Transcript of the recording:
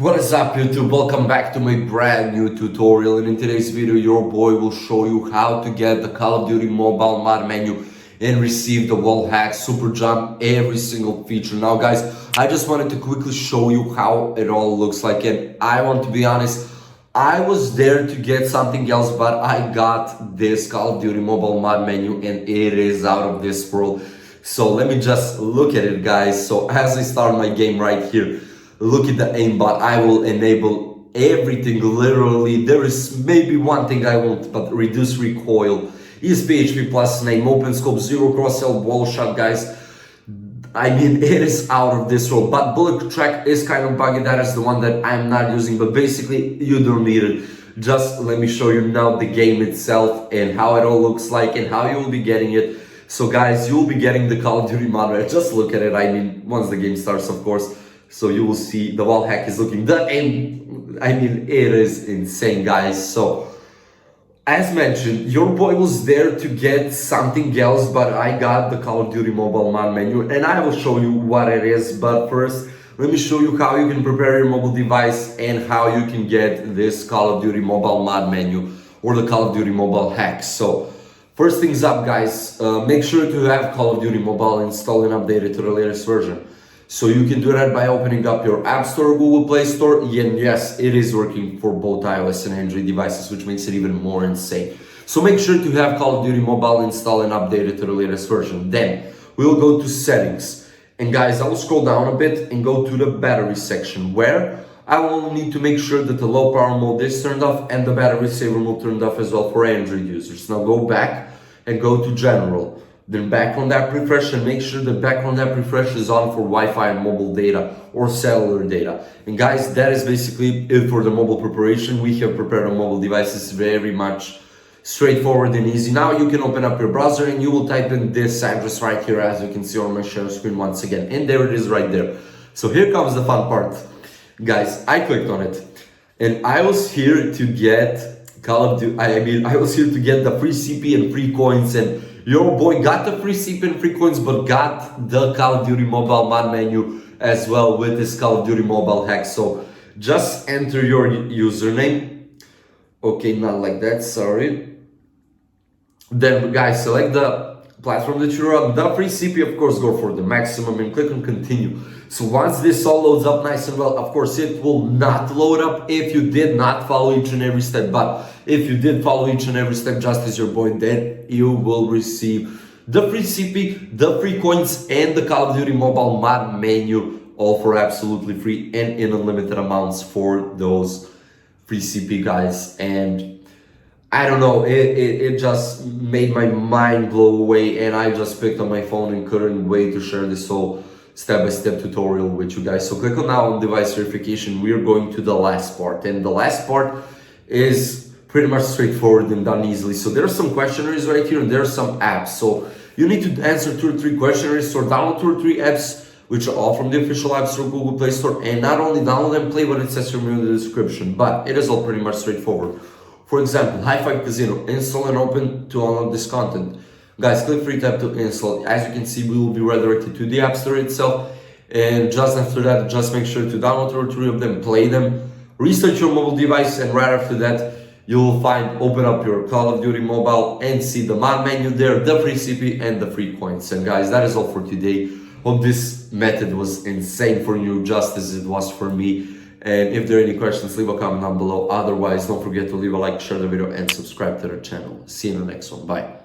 What is up YouTube? Welcome back to my brand new tutorial, and in today's video your boy will show you how to get the Call of Duty Mobile Mod Menu and receive the wall hack, super jump, every single feature. Now guys, I just wanted to quickly show you how it all looks like, and I want to be honest, I was there to get something else, but I got this Call of Duty Mobile Mod Menu and it is out of this world. So let me just look at it guys. So as I start my game right here, look at the aimbot. I will enable everything literally. There is maybe one thing I won't, but reduce recoil, ESP HP plus name, open scope, zero cross-sell, wall shot guys. I mean, it is out of this world, but bullet track is kind of buggy. That is the one that I'm not using, but basically you don't need it. Just let me show you now the game itself and how it all looks like and how you will be getting it. So guys, you will be getting the Call of Duty Mod Menu. Just look at it. I mean, once the game starts, of course. So you will see the wall hack is looking, I mean, it is insane guys. So as mentioned, your boy was there to get something else, but I got the Call of Duty Mobile Mod Menu and I will show you what it is. But first, let me show you how you can prepare your mobile device and how you can get this Call of Duty Mobile Mod Menu or the Call of Duty Mobile hack. So first things up guys, make sure to have Call of Duty Mobile installed and updated to the latest version. So you can do that by opening up your App Store or Google Play Store, and yes, it is working for both iOS and Android devices, which makes it even more insane. So make sure to have Call of Duty Mobile installed and updated to the latest version. Then we'll go to settings. And guys, I will scroll down a bit and go to the battery section, where I will need to make sure that the low power mode is turned off and the battery saver mode turned off as well for Android users. Now go back and go to general. Then background app refresh, and make sure the background app refresh is on for Wi-Fi and mobile data or cellular data. And guys, that is basically it for the mobile preparation. We have prepared on mobile devices very much straightforward and easy. Now you can open up your browser and you will type in this address right here, as you can see on my share screen once again. And there it is right there. So here comes the fun part. Guys, I clicked on it and I was here to get Call of Duty, I was here to get the free CP and free coins, and your boy got the free CP and free coins, but got the Call of Duty Mobile Mod Menu as well with this Call of Duty Mobile hack. So just enter your username. Okay, not like that, sorry. Then guys, select the platform that you're on. The free CP, of course, go for the maximum and click on continue. So once this all loads up nice and well, of course it will not load up if you did not follow each and every step, but if you did follow each and every step just as your boy, then you will receive the free CP, the free coins, and the Call of Duty Mobile Mod Menu, all for absolutely free and in unlimited amounts for those free CP guys. And I don't know, it just made my mind blow away, and I just picked up my phone and couldn't wait to share this whole step-by-step tutorial with you guys. So click on now on device verification. We are going to the last part, and the last part is pretty much straightforward and done easily. So there are some questionnaires right here and there are some apps. So you need to answer 2 or 3 questionnaires or download 2 or 3 apps, which are all from the official App Store, Google Play Store, and not only download and play what it says from in the description, but it is all pretty much straightforward. For example, Hi-Fi Casino, install and open to unlock this content. Guys, click free tab to install. As you can see, we will be redirected to the App Store itself. And just after that, just make sure to download 2 or 3 of them, play them, restart your mobile device, and right after that, you will open up your Call of Duty Mobile and see the mod menu there, the free CP and the free coins. And guys, that is all for today. Hope this method was insane for you, just as it was for me. And if there are any questions, leave a comment down below. Otherwise, don't forget to leave a like, share the video, and subscribe to the channel. See you in the next one. Bye.